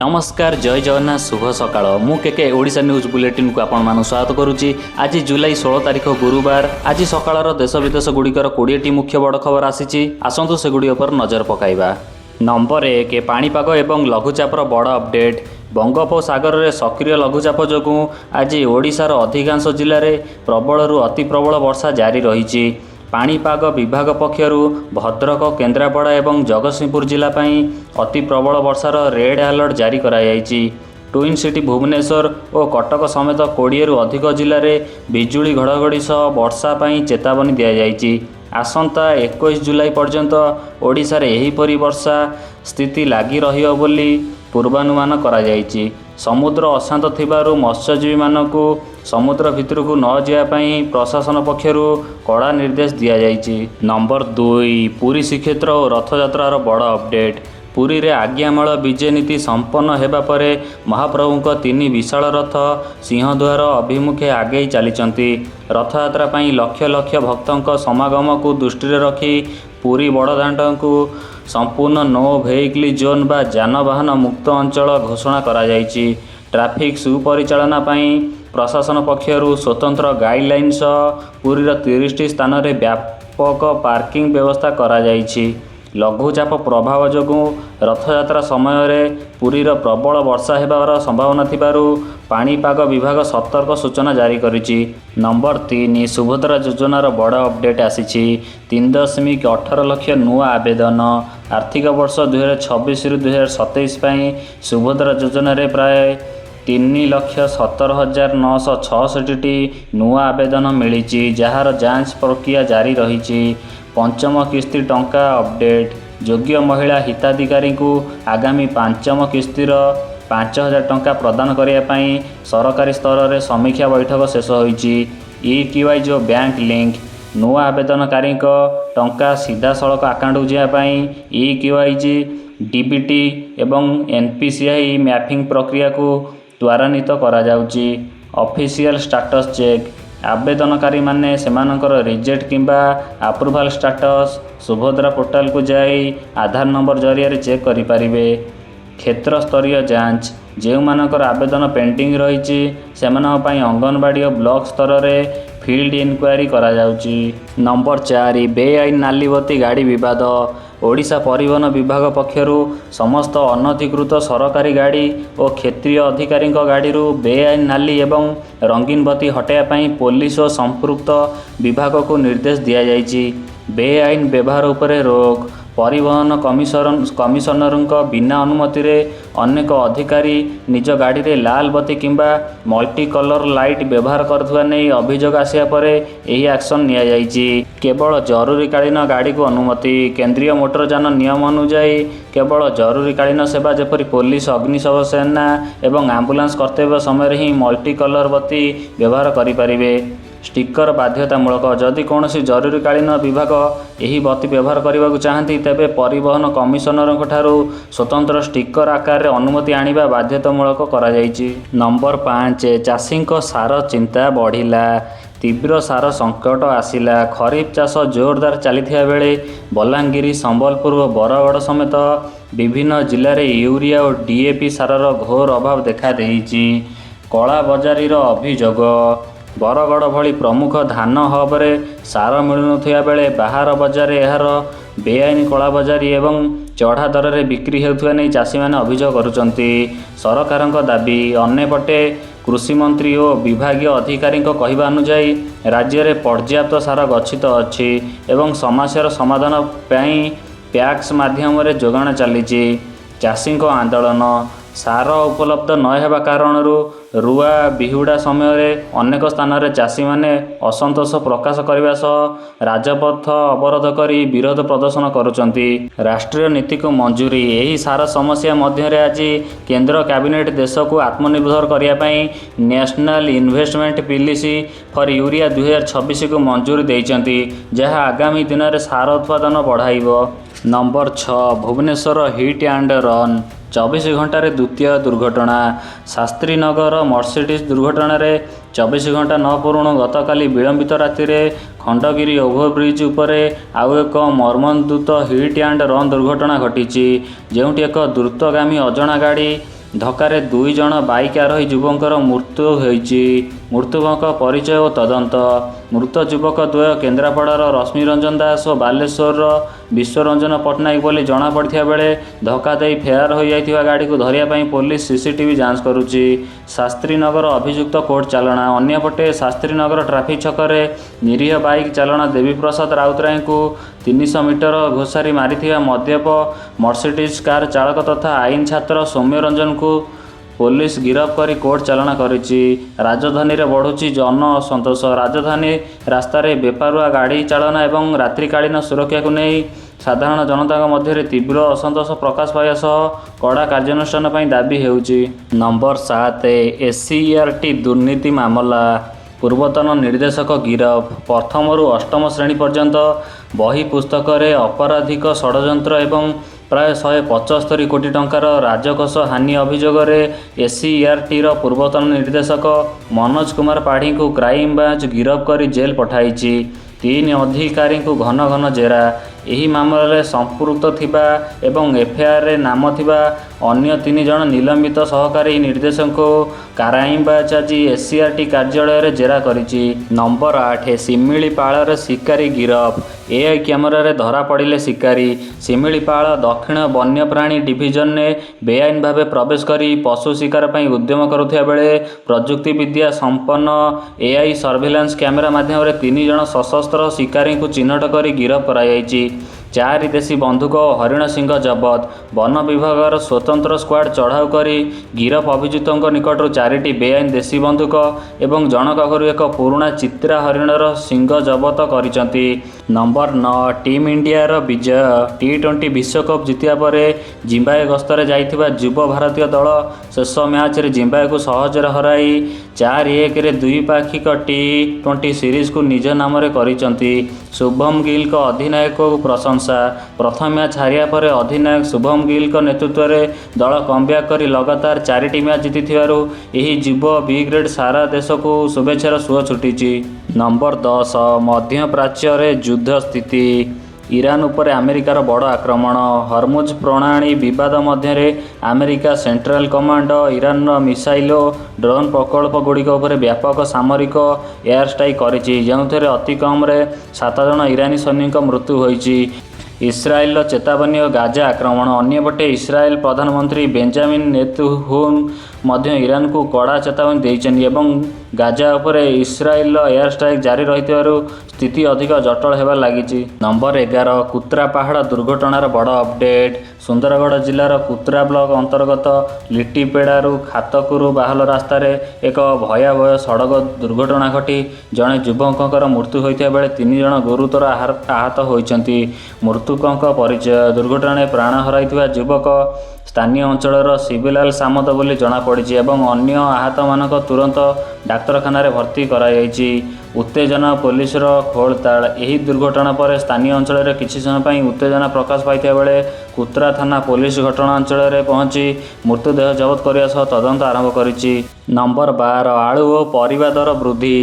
नमस्कार जय जगन्नाथ शुभ सकाळ मु के ओडिशा न्यूज बुलेटिन को आपण स्वागत करुच्ची। आज जुलाई 16 तारिख गुरुवार। आज सकाळर देश विदेश गुड़िकर 20टी मुख्य बड़ खबर आसी आसतु सेगुड़ी पर नजर पकाइबा। नंबर 1 पाणीपाग एवं लघुचापर बड़ अपडेट। बंगोपसागर में सक्रिय लघुचाप जो आज ओडिशार अधिकांश जिले में प्रबलरू अति प्रबल वर्षा जारी रही। पाणीपाग विभाग पक्षर भद्रक केन्द्रापड़ा एवं जगतसिंहपुर जिलापाई अति प्रबल वर्षार रेड अलर्ट जारी कराई। ट्विन सिटी भुवनेश्वर और कटक समेत 20 रु अधिक जिले में बिजुली घड़घड़ी सह वर्षा पाई चेतावनी दि जाइए। आसंता 21 जुलाई पर्यंत ओडिशा रे एहीपरि वर्षा स्थिति लागी रहियो बोली पूर्वानुमान करा जाइए। समुद्र अशांत थिबारु मत्स्यजीवी मानकु समुद्र भितर को न जावाई प्रशासन पक्षर कड़ा निर्देश दि जाइए। नंबर 2 पुरी श्रीक्षेत्र और रथयात्रार बड़ अपडेट। पुरी रे आज्ञामाल विजय नीति संपन्न हेबा परे महाप्रभुଙ୍କ 3 विशाल रथ सिंहद्वार अभिमुखे आगे चली। रथयात्रा पाई लक्ष लक्ष भक्तों समागम को दृष्टि रखी पुरी बड़दाण्ड को संपूर्ण नो वेहिकल जोन बा जानवाहन मुक्त अंचल घोषणा करा जाइछि। ट्रैफिक सुपरिचालना पाई प्रशासन पक्षर स्वतंत्र गाइडलाइन सह पुरीर 30टी स्थान में व्यापक पार्किंग व्यवस्था करा जाइछि। लघुचाप प्रभाव जो रथयात्रा समय पुरीर प्रबल वर्षा होबार संभावना थिबारु पाणीपाग विभाग सतर्क सूचना जारी करिछि। नंबर 3 सुभद्रा योजनार बड़ अपडेट आसी 3.18 लाख नुआ आवेदन। आर्थिक वर्ष 2026 रु 2027 पाई सुभद्रा योजना रे प्राय 3,17,966टी नुआ आवेदन मिली जार जांच प्रक्रिया जारी रही। पंचम किस्ती टंका अपडेट। योग्य महिला हिताधिकारी को आगामी पंचम किस्तीर 5,000 टंका प्रदान करने सरकारी स्तर में समीक्षा बैठक शेष होईची। ई जो बैंक लिंक नुआ आवेदनकारी टंका सीधा सड़क आकाउंट जावाई ई डीबीटी एवं एनपीसीआई मैपिंग प्रक्रिया को त्वरान्वित करा जाउची। ऑफिशियल स्टेटस चेक आवेदनकारी माने सेमानकर रिजेक्ट किंबा अप्रूवल स्टेटस सुभद्रा पोर्टाल को जाई आधार नंबर जरिया चेक करि पारिबे। क्षेत्र स्तरीय जांच जो मानकर आवेदन पेंडिंग रही अंगनवाड़ी और ब्लॉक स्तर में फील्ड इनक्वारी करा जाउची। नंबर 4 बेआईन नालीबती गाड़ी विवाद। ओडिशा परिवहन विभाग पक्षर समस्त अनधिकृत सरकारी गाड़ी और क्षेत्रीय अधिकारी गाड़ी बेआईन नाली एवं रंगीन बत्ती हटाइवाई पुलिस और संपृक्त विभाग को निर्देश दि जाइए। बेआईन व्यवहार उपरे रोक। परिवहन कमिशनर बिना अनुमति रे अनेक अधिकारी निज गाड़ी रे लाल बत्ती किंबा मल्टी कलर लाइट व्यवहार करथुवा नै अभियोग आसिया परे एही एक्शन निया जाइछि। केवल जरूरीकालीन गाड़ी को अनुमति। केंद्रीय मोटरयान नियम अनुसार केवल जरूरीकालीन सेवा जेपरि पुलिस अग्निशम सेना एवं एम्बुलेंस कर्तव्य समय ही मल्टी कलर बत्ती व्यवहार करिपारिबे। स्टिकर बाध्यतामूलक। जदि कौन जरूरीकालीन विभाग यही बत्ती व्यवहार करने को चाहती तेबे परिवहन कमिशनर स्वतंत्र स्टिकर आकार में अनुमति आनिबा बाध्यतामूलक करा जाइछि। नंबर 5 चाषी सार चिंता बढ़िला। तीव्र सार संकट आसिला। खरीफ चाष जोरदार चलता बेले बलांगीर संबलपुर और बरगढ़ समेत विभिन्न जिले में यूरिया और डीएपी सारर घोर अभाव देखा देइछि। कला बजारीर अभियोग। बरगढ़ भली प्रमुख धान हब्रे सार मिलुनथिया बेले बाहर बजार यार बेआईन कला बजारी एवं चढ़ा दर में बिक्री होउथुवा नै चाषी माने अभियोग करुचंती। सरकारक दाबी। अन्यपटे कृषि मंत्री और विभागीय अधिकारी कहवा अनुसार राज्य में पर्याप्त सार गच्छित अच्छी एवं समस्यार समाधान पैक्स माध्यम जोगाण चली। चाषी आंदोलन। सार उपलब्ध न हेबा कारण रुआ बिहुड़ा समय अनेक स्थान में चाषी माने असंतोष प्रकाश करने सह राजपथ अवरोध कर विरोध प्रदर्शन करुचंती। राष्ट्रीय नीति को मंजूरी। यही सार समस्या मध्य आज केंद्र कैबिनेट देश को आत्मनिर्भर करने national investment policy for urea 2026 को मंजूरी देइचंती जहाँ आगामी दिन में सार उत्पादन बढ़ाइबो। Number 6 Bhubaneswar hit and run. 24 घंटे द्वितीय दुर्घटना। शास्त्रीनगर मर्सिडीज दुर्घटना 24 घंटा न पूर्ण गतकाली विलंबित राति खंडगिरी ओभरब्रिज उपरे आउ एक मर्मन्तुद हिट एंड रन दुर्घटना घटी। जोटी एक द्रुतगामी अजणा गाड़ी ଧକ୍କାରେ 2 ଜଣ ବାଇକ୍ ଆରୋହୀ ଯୁବକଙ୍କର ମୃତ୍ୟୁ ହୋଇଛି। ମୃତକଙ୍କ ପରିଚୟ ଓ ତଦନ୍ତ। ମୃତ ଯୁବକ ଦ୍ୱୟ କେନ୍ଦ୍ରାପଡ଼ାର ରଶ୍ମିରଞ୍ଜନ ଦାସ ଓ ବାଲେଶ୍ୱରର ବିଶ୍ୱରଞ୍ଜନ ପଟ୍ଟନାୟକ ବୋଲି ଜଣାପଡ଼ିଥିବା ବେଳେ ଧକ୍କା ଦେଇ ଫେରାର ହୋଇଯାଇଥିବା ଗାଡ଼ିକୁ ଧରିବା ପାଇଁ ପୋଲିସ ସିସିଟିଭି ଯାଞ୍ଚ କରୁଛି। ଶାସ୍ତ୍ରୀନଗର ଅଭିଯୁକ୍ତ କୋର୍ଟ ଚାଲାଣ। ଅନ୍ୟପଟେ ଶାସ୍ତ୍ରୀନଗର ଟ୍ରାଫିକ୍ ଛକରେ ନିରୀହ ବାଇକ୍ ଚାଳନା ଦେବୀପ୍ରସାଦ ରାଉତରାୟଙ୍କୁ 300 ମିଟର ଘୋଷାରି ମାରିଥିବା ମଦ୍ୟପ ମର୍ସିଡିଜ୍ କାର ଚାଳକ ତଥା ଆଇନ ଛାତ୍ର ସୌମ୍ୟରଞ୍ଜନଙ୍କୁ ପୋଲିସ ଗିରଫ କରି କୋର୍ଟ ଚାଲାଣ କରିଛି। ରାଜଧାନୀରେ ବଢ଼ୁଛି ଜନ ଅସନ୍ତୋଷ। ରାଜଧାନୀ ରାସ୍ତାରେ ବେପାରୁଆ ଗାଡ଼ି ଚାଳନା ଏବଂ ରାତ୍ରିକାଳୀନ ସୁରକ୍ଷାକୁ ନେଇ ସାଧାରଣ ଜନତାଙ୍କ ମଧ୍ୟରେ ତୀବ୍ର ଅସନ୍ତୋଷ ପ୍ରକାଶ ପାଇବା ସହ କଡ଼ା କାର୍ଯ୍ୟାନୁଷ୍ଠାନ ପାଇଁ ଦାବି ହେଉଛି। ନମ୍ବର 7 SCERT ଦୁର୍ନୀତି ମାମଲା। ପୂର୍ବତନ ନିର୍ଦ୍ଦେଶକ ଗିରଫ। ପ୍ରଥମରୁ ଅଷ୍ଟମ ଶ୍ରେଣୀ ପର୍ଯ୍ୟନ୍ତ ବହି ପୁସ୍ତକରେ ଅପରାଧିକ ଷଡ଼ଯନ୍ତ୍ର ଏବଂ ପ୍ରାୟ 175 କୋଟି ଟଙ୍କାର ରାଜକୋଷ ହାନି ଅଭିଯୋଗରେ SCERTର ପୂର୍ବତନ ନିର୍ଦ୍ଦେଶକ ମନୋଜ କୁମାର ପାଢ଼ୀଙ୍କୁ କ୍ରାଇମବ୍ରାଞ୍ଚ ଗିରଫ କରି ଜେଲ୍ ପଠାଇଛି। 3 ଅଧିକାରୀଙ୍କୁ ଘନ ଘନ ଜେରା। ଏହି ମାମଲାରେ ସମ୍ପୃକ୍ତ ଥିବା ଏବଂ FIRରେ ନାମ ଥିବା ଅନ୍ୟ 3 ଜଣ ନିଲମ୍ବିତ ସହକାରୀ ନିର୍ଦ୍ଦେଶକଙ୍କୁ କ୍ରାଇମବ୍ରାଞ୍ଚ ଆଜି SCERT କାର୍ଯ୍ୟାଳୟରେ ଜେରା କରିଛି। ନମ୍ବର 8 ଶିମିଳିପାଳରେ ଶିକାରୀ ଗିରଫ। AI କ୍ୟାମେରାରେ ଧରାପଡ଼ିଲେ ଶିକାରୀ। ଶିମିଳିପାଳ ଦକ୍ଷିଣ ବନ୍ୟପ୍ରାଣୀ ଡିଭିଜନରେ ବେଆଇନ ଭାବେ ପ୍ରବେଶ କରି ପଶୁ ଶିକାର ପାଇଁ ଉଦ୍ୟମ କରୁଥିବା ବେଳେ ପ୍ରଯୁକ୍ତିବିଦ୍ୟା ସମ୍ପନ୍ନ AI ସର୍ଭିଲାନ୍ସ କ୍ୟାମେରା ମାଧ୍ୟମରେ 3 ଜଣ ସଶସ୍ତ୍ର ଶିକାରୀଙ୍କୁ ଚିହ୍ନଟ କରି ଗିରଫ କରାଯାଇଛି। 4 ଦେଶୀ ବନ୍ଧୁକ ଓ ହରିଣ ଶିଙ୍ଗ ଜବତ। ବନ ବିଭାଗର ସ୍ୱତନ୍ତ୍ର ସ୍କ୍ୱାଡ୍ ଚଢ଼ାଉ କରି ଗିରଫ ଅଭିଯୁକ୍ତଙ୍କ ନିକଟରୁ 4ଟି ବେଆଇନ ଦେଶୀ ବନ୍ଧୁକ ଏବଂ ଜଣକ ଘରୁ ଏକ ପୁରୁଣା ଚିତ୍ରା ହରିଣର ଶିଙ୍ଗ ଜବତ କରିଛନ୍ତି। ନମ୍ବର 9 ଟିମ୍ ଇଣ୍ଡିଆର ବିଜୟ। T20 ବିଶ୍ୱକପ୍ ଜିତିବା ପରେ ଜିମ୍ବାୱେ ଗସ୍ତରେ ଯାଇଥିବା ଯୁବ ଭାରତୀୟ ଦଳ ଶେଷ ମ୍ୟାଚରେ ଜିମ୍ବାୱେକୁ ସହଜରେ ହରାଇ 4-1ରେ ଦ୍ୱିପାକ୍ଷିକ T20 ସିରିଜକୁ ନିଜ ନାମରେ କରିଛନ୍ତି। ଶୁଭମ ଗିଲଙ୍କ ଅଧିନାୟକକୁ ପ୍ରଶଂସା। ପ୍ରଥମ ମ୍ୟାଚ୍ ହାରିବା ପରେ ଅଧିନାୟକ ଶୁଭମ ଗିଲଙ୍କ ନେତୃତ୍ୱରେ ଦଳ କମ୍ବ୍ୟାକ୍ କରି ଲଗାତାର 4ଟି ମ୍ୟାଚ୍ ଜିତିଥିବାରୁ ଏହି ଯୁବ ବିଗ୍ରେଡ୍ ସାରା ଦେଶକୁ ଶୁଭେଚ୍ଛାର ସୁଅ ଛୁଟିଛି। ନମ୍ବର 10 ମଧ୍ୟପ୍ରାଚ୍ୟରେ ଯୁଦ୍ଧ ସ୍ଥିତି। ଇରାନ ଉପରେ ଆମେରିକାର ବଡ଼ ଆକ୍ରମଣ। ହରମୁଜ୍ ପ୍ରଣାଳୀ ବିବାଦ ମଧ୍ୟରେ ଆମେରିକା ସେଣ୍ଟ୍ରାଲ କମାଣ୍ଡ ଇରାନର ମିସାଇଲ ଓ ଡ୍ରୋନ୍ ପ୍ରକଳ୍ପଗୁଡ଼ିକ ଉପରେ ବ୍ୟାପକ ସାମରିକ ଏୟାର ଷ୍ଟ୍ରାଇକ୍ କରିଛି, ଯେଉଁଥିରେ ଅତି କମ୍ରେ 7 ଜଣ ଇରାନୀ ସୈନିକଙ୍କ ମୃତ୍ୟୁ ହୋଇଛି। ଇସ୍ରାଏଲର ଚେତାବନୀ ଓ ଗାଜା ଆକ୍ରମଣ। ଅନ୍ୟପଟେ ଇସ୍ରାଏଲ ପ୍ରଧାନମନ୍ତ୍ରୀ ବେଞ୍ଜାମିନ୍ ନେତାନ୍ୟାହୁ ମଧ୍ୟ ଇରାନକୁ କଡ଼ା ଚେତାବନୀ ଦେଇଛନ୍ତି ଏବଂ ଗାଜା ଉପରେ ଇସ୍ରାଏଲର ଏୟାର ଷ୍ଟ୍ରାଇକ୍ ଜାରି ରହିଥିବାରୁ ସ୍ଥିତି ଅଧିକ ଜଟିଳ ହେବାରେ ଲାଗିଛି। ନମ୍ବର 11 କୁତ୍ରା ପାହାଡ଼ ଦୁର୍ଘଟଣାର ବଡ଼ ଅପଡେଟ୍। ସୁନ୍ଦରଗଡ଼ ଜିଲ୍ଲାର କୁତ୍ରା ବ୍ଲକ ଅନ୍ତର୍ଗତ ଲିଟିପେଡ଼ାରୁ ଖାତକୁରୁ ବାହଲ ରାସ୍ତାରେ ଏକ ଭୟାବହ ସଡ଼କ ଦୁର୍ଘଟଣା ଘଟି ଜଣେ ଯୁବକଙ୍କର ମୃତ୍ୟୁ ହୋଇଥିବା ବେଳେ 3 ଜଣ ଗୁରୁତର ଆହତ ହୋଇଛନ୍ତି। ମୃତକଙ୍କ ପରିଚୟ। ଦୁର୍ଘଟଣାରେ ପ୍ରାଣ ହରାଇଥିବା ଯୁବକ ସ୍ଥାନୀୟ ଅଞ୍ଚଳର ଶିବଲାଲ ସାମନ୍ତ ବୋଲି ଜଣାପଡ଼ିଛି ଏବଂ ଅନ୍ୟ ଆହତମାନଙ୍କୁ ତୁରନ୍ତ ଡାକ୍ତରଖାନାରେ ଭର୍ତ୍ତି କରାଯାଇଛି। ଉତ୍ତେଜନା ପୋଲିସର ଖୋଳତାଡ଼। ଏହି ଦୁର୍ଘଟଣା ପରେ ସ୍ଥାନୀୟ ଅଞ୍ଚଳରେ କିଛି ସମୟ ପାଇଁ ଉତ୍ତେଜନା ପ୍ରକାଶ ପାଇଥିବା ବେଳେ କୁତ୍ରା ଥାନା ପୋଲିସ ଘଟଣା ଅଞ୍ଚଳରେ ପହଞ୍ଚି ମୃତଦେହ ଜବତ କରିବା ସହ ତଦନ୍ତ ଆରମ୍ଭ କରିଛି। ନମ୍ବର 12 ଆଳୁ ଓ ପରିବା ଦର ବୃଦ୍ଧି।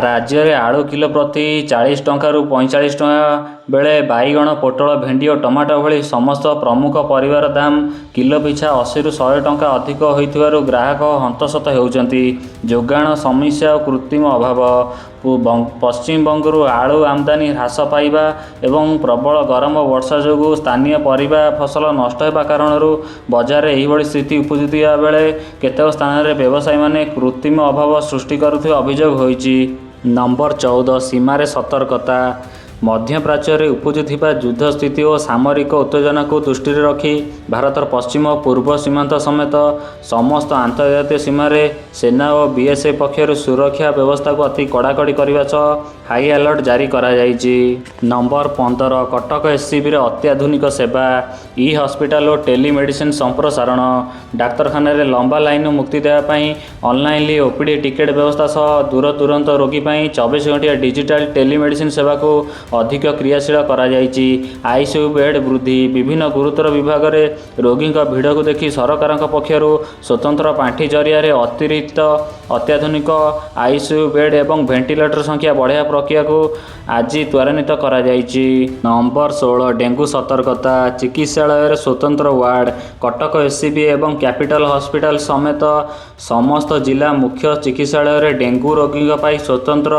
ରାଜ୍ୟରେ ଆଳୁ କିଲୋ ପ୍ରତି 40 ଟଙ୍କାରୁ 45 ଟଙ୍କା ବେଳେ ବାଇଗଣ, ପୋଟଳ, ଭେଣ୍ଡି ଓ ଟମାଟୋ ଭଳି ସମସ୍ତ ପ୍ରମୁଖ ପରିବାର ଦାମ କିଲୋ ପିଛା 80ରୁ 100 ଟଙ୍କା ଅଧିକ ହୋଇଥିବାରୁ ଗ୍ରାହକ ହନ୍ତସନ୍ତ ହେଉଛନ୍ତି। ଯୋଗାଣ ସମସ୍ୟା ଓ କୃତ୍ରିମ ଅଭାବ। ପଶ୍ଚିମବଙ୍ଗରୁ ଆଳୁ ଆମଦାନୀ ହ୍ରାସ ପାଇବା ଏବଂ ପ୍ରବଳ ଗରମ ବର୍ଷା ଯୋଗୁଁ ସ୍ଥାନୀୟ ପରିବା ଫସଲ ନଷ୍ଟ ହେବା କାରଣରୁ ବଜାରରେ ଏହିଭଳି ସ୍ଥିତି ଉପୁଜିଥିବା ବେଳେ କେତେକ ସ୍ଥାନରେ ବ୍ୟବସାୟୀମାନେ କୃତ୍ରିମ ଅଭାବ ସୃଷ୍ଟି କରୁଥିବା ଅଭିଯୋଗ ହୋଇଛି। ନମ୍ବର 14 ସୀମାରେ ସତର୍କତା। ମଧ୍ୟପ୍ରାଚ୍ୟରେ ଉପୁଜିଥିବା ଯୁଦ୍ଧ ସ୍ଥିତି ଓ ସାମରିକ ଉତ୍ତେଜନାକୁ ଦୃଷ୍ଟିରେ ରଖି ଭାରତର ପଶ୍ଚିମ ଓ ପୂର୍ବ ସୀମାନ୍ତ ସମେତ ସମସ୍ତ ଆନ୍ତର୍ଜାତୀୟ ସୀମାରେ ସେନା ଓ BSF ପକ୍ଷରୁ ସୁରକ୍ଷା ବ୍ୟବସ୍ଥାକୁ ଅତି କଡ଼ାକଡ଼ି କରିବା ସହ ହାଇ ଆଲର୍ଟ ଜାରି କରାଯାଇଛି। ନମ୍ବର 15 କଟକ SCBରେ ଅତ୍ୟାଧୁନିକ ସେବା। ହସ୍ପିଟାଲ ଓ ଟେଲିମେଡିସିନ ସମ୍ପ୍ରସାରଣ। ଡାକ୍ତରଖାନାରେ ଲମ୍ବା ଲାଇନରୁ ମୁକ୍ତି ଦେବା ପାଇଁ ଅନଲାଇନ୍ରେ OPD ଟିକେଟ ବ୍ୟବସ୍ଥା ସହ ଦୂରଦୂରାନ୍ତ ରୋଗୀ ପାଇଁ 24 ଘଣ୍ଟିଆ ଡିଜିଟାଲ ଟେଲିମେଡିସିନ ସେବାକୁ ଅଧିକ କ୍ରିୟାଶୀଳ କରାଯାଇଛି। ICU ବେଡ୍ ବୃଦ୍ଧି। ବିଭିନ୍ନ ଗୁରୁତର ବିଭାଗରେ ରୋଗୀଙ୍କ ଭିଡ଼କୁ ଦେଖି ସରକାରଙ୍କ ପକ୍ଷରୁ ସ୍ୱତନ୍ତ୍ର ପାଣ୍ଠି ଜରିଆରେ ଅତିରିକ୍ତ ଅତ୍ୟାଧୁନିକ ICU ବେଡ୍ ଏବଂ ଭେଣ୍ଟିଲେଟର ସଂଖ୍ୟା ବଢ଼ାଇବା ପ୍ରକ୍ରିୟାକୁ ଆଜି ତ୍ୱରାନ୍ୱିତ କରାଯାଇଛି। ନମ୍ବର 16 ଡେଙ୍ଗୁ ସତର୍କତା। ଚିକିତ୍ସାଳୟରେ ସ୍ୱତନ୍ତ୍ର ୱାର୍ଡ। କଟକ ଏସ୍ସିବି ଏବଂ କ୍ୟାପିଟାଲ ହସ୍ପିଟାଲ ସମେତ ସମସ୍ତ ଜିଲ୍ଲା ମୁଖ୍ୟ ଚିକିତ୍ସାଳୟରେ ଡେଙ୍ଗୁ ରୋଗୀଙ୍କ ପାଇଁ ସ୍ୱତନ୍ତ୍ର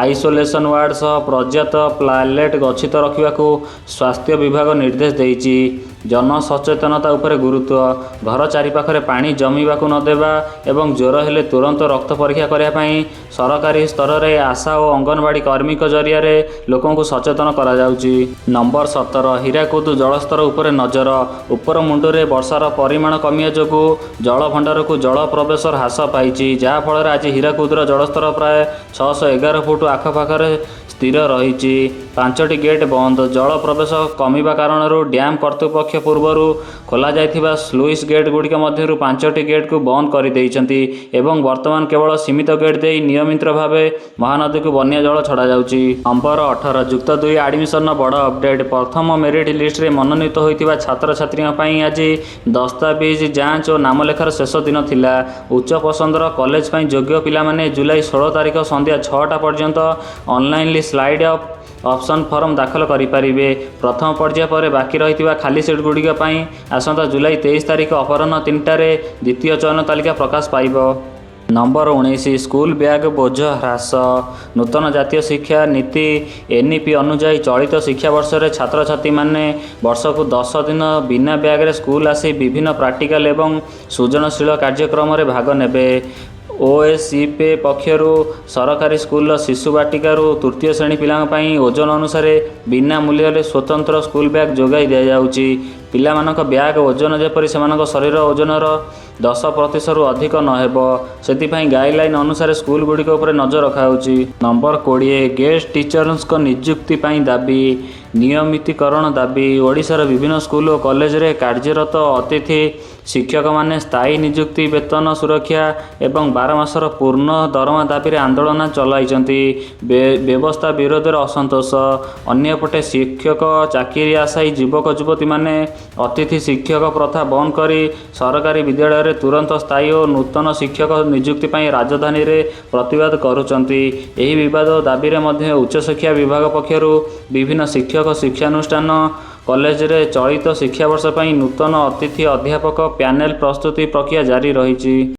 ଆଇସୋଲେସନ ୱାର୍ଡ ସହ ପର୍ଯ୍ୟାପ୍ତ ପ୍ଲାଲେଟ୍ ଗଚ୍ଛିତ ରଖିବାକୁ ସ୍ୱାସ୍ଥ୍ୟ ବିଭାଗ ନିର୍ଦ୍ଦେଶ ଦେଇଛି। ଜନସଚେତନତା ଉପରେ ଗୁରୁତ୍ୱ। ଘର ଚାରିପାଖରେ ପାଣି ଜମିବାକୁ ନ ଦେବା ଏବଂ ଜ୍ୱର ହେଲେ ତୁରନ୍ତ ରକ୍ତ ପରୀକ୍ଷା କରିବା ପାଇଁ ସରକାରୀ ସ୍ତରରେ ଆଶା ଓ ଅଙ୍ଗନବାଡ଼ି କର୍ମୀଙ୍କ ଜରିଆରେ ଲୋକଙ୍କୁ ସଚେତନ କରାଯାଉଛି। ନମ୍ବର 17 ହୀରାକୁଦ ଜଳସ୍ତର ଉପରେ ନଜର। ଉପର ମୁଣ୍ଡରେ ବର୍ଷାର ପରିମାଣ କମିବା ଯୋଗୁଁ ଜଳଭଣ୍ଡାରକୁ ଜଳ ପ୍ରବେଶ ହ୍ରାସ ପାଇଛି, ଯାହାଫଳରେ ଆଜି ହୀରାକୁଦର ଜଳସ୍ତର ପ୍ରାୟ 611 ଫୁଟ ଆଖପାଖରେ ସ୍ଥିର ରହିଛି। 5ଟି ଗେଟ୍ ବନ୍ଦ। ଜଳ ପ୍ରବେଶ କମିବା କାରଣରୁ ଡ୍ୟାମ୍ କର୍ତ୍ତୃପକ୍ଷ ପୂର୍ବରୁ ଖୋଲାଯାଇଥିବା ସ୍ଲୁଇସ୍ ଗେଟ୍ ଗୁଡ଼ିକ ମଧ୍ୟରୁ 5ଟି ଗେଟ୍କୁ ବନ୍ଦ କରିଦେଇଛନ୍ତି ଏବଂ ବର୍ତ୍ତମାନ କେବଳ ସୀମିତ ଗେଟ୍ ଦେଇ ନିୟମିତ ଭାବେ ମହାନଦୀକୁ ବନ୍ୟା ଜଳ ଛଡ଼ାଯାଉଛି। ନମ୍ବର 18 ଯୁକ୍ତ 2 ଆଡମିସନର ବଡ଼ ଅପଡେଟ୍। ପ୍ରଥମ ମେରିଟ୍ ଲିଷ୍ଟରେ ମନୋନୀତ ହୋଇଥିବା ଛାତ୍ରଛାତ୍ରୀଙ୍କ ପାଇଁ ଆଜି ଦସ୍ତାବିଜ ଯାଞ୍ଚ ଓ ନାମଲେଖାର ଶେଷ ଦିନ ଥିଲା। ଉଚ୍ଚ ପସନ୍ଦର କଲେଜ ପାଇଁ ଯୋଗ୍ୟ ପିଲାମାନେ ଜୁଲାଇ 16 ତାରିଖ ସନ୍ଧ୍ୟା 6ଟା ପର୍ଯ୍ୟନ୍ତ ଅନଲାଇନ୍ଲି ସ୍ଲାଇଡ୍ ଅପସନ୍ ଫର୍ମ ଦାଖଲ କରିପାରିବେ। ପ୍ରଥମ ପର୍ଯ୍ୟାୟ ପରେ ବାକି ରହିଥିବା ଖାଲି ସିଟ୍ ଗୁଡ଼ିକ ପାଇଁ ଆସନ୍ତା ଜୁଲାଇ 23 ତାରିଖ ଅପରାହ୍ନ 3ଟାରେ ଦ୍ୱିତୀୟ ଚୟନ ତାଲିକା ପ୍ରକାଶ ପାଇବ। ନମ୍ବର 19 ସ୍କୁଲ ବ୍ୟାଗ୍ ବୋଝ ହ୍ରାସ। ନୂତନ ଜାତୀୟ ଶିକ୍ଷା ନୀତି ଏନ୍ଇପି ଅନୁଯାୟୀ ଚଳିତ ଶିକ୍ଷାବର୍ଷରେ ଛାତ୍ରଛାତ୍ରୀମାନେ ବର୍ଷକୁ 10 ଦିନ ବିନା ବ୍ୟାଗରେ ସ୍କୁଲ ଆସି ବିଭିନ୍ନ ପ୍ରାକ୍ଟିକାଲ ଏବଂ ସୃଜନଶୀଳ କାର୍ଯ୍ୟକ୍ରମରେ ଭାଗ ନେବେ। ଓଏସିପେ ପକ୍ଷରୁ ସରକାରୀ ସ୍କୁଲର ଶିଶୁ ବାଟିକାରୁ ତୃତୀୟ ଶ୍ରେଣୀ ପିଲାଙ୍କ ପାଇଁ ଓଜନ ଅନୁସାରେ ବିନା ମୂଲ୍ୟରେ ସ୍ୱତନ୍ତ୍ର ସ୍କୁଲ ବ୍ୟାଗ୍ ଯୋଗାଇ ଦିଆଯାଉଛି। ପିଲାମାନଙ୍କ ବ୍ୟାଗ୍ ଓଜନ ଯେପରି ସେମାନଙ୍କ ଶରୀର ଓଜନର 10%ରୁ ଅଧିକ ନ ହେବ, ସେଥିପାଇଁ ଗାଇଡଲାଇନ୍ ଅନୁସାରେ ସ୍କୁଲ ଗୁଡ଼ିକ ଉପରେ ନଜର ରଖାଯାଉଛି। ନମ୍ବର 20 ଗେଷ୍ଟ ଟିଚର୍ସଙ୍କ ନିଯୁକ୍ତି ପାଇଁ ଦାବି। ନିୟମିତୀକରଣ ଦାବି। ଓଡ଼ିଶାର ବିଭିନ୍ନ ସ୍କୁଲ ଓ କଲେଜରେ କାର୍ଯ୍ୟରତ ଅତିଥି ଶିକ୍ଷକମାନେ ସ୍ଥାୟୀ ନିଯୁକ୍ତି, ବେତନ ସୁରକ୍ଷା ଏବଂ 12 ମାସର ପୂର୍ଣ୍ଣ ଦରମା ଦାବିରେ ଆନ୍ଦୋଳନ ଚଳାଇଛନ୍ତି। ବ୍ୟବସ୍ଥା ବିରୋଧରେ ଅସନ୍ତୋଷ। ଅନ୍ୟପଟେ ଶିକ୍ଷକ ଚାକିରି ଆଶାୟୀ ଯୁବକ ଯୁବତୀମାନେ ଅତିଥି ଶିକ୍ଷକ ପ୍ରଥା ବନ୍ଦ କରି ସରକାରୀ ବିଦ୍ୟାଳୟରେ ତୁରନ୍ତ ସ୍ଥାୟୀ ଓ ନୂତନ ଶିକ୍ଷକ ନିଯୁକ୍ତି ପାଇଁ ରାଜଧାନୀରେ ପ୍ରତିବାଦ କରୁଛନ୍ତି। ଏହି ବିବାଦ ଦାବିରେ ମଧ୍ୟ ଉଚ୍ଚଶିକ୍ଷା ବିଭାଗ ପକ୍ଷରୁ ବିଭିନ୍ନ ଶିକ୍ଷକ ଶିକ୍ଷାନୁଷ୍ଠାନ କଲେଜରେ ଚଳିତ ଶିକ୍ଷାବର୍ଷ ପାଇଁ ନୂତନ ଅତିଥି ଅଧ୍ୟାପକ ପ୍ୟାନେଲ ପ୍ରସ୍ତୁତି ପ୍ରକ୍ରିୟା ଜାରି ରହିଛି।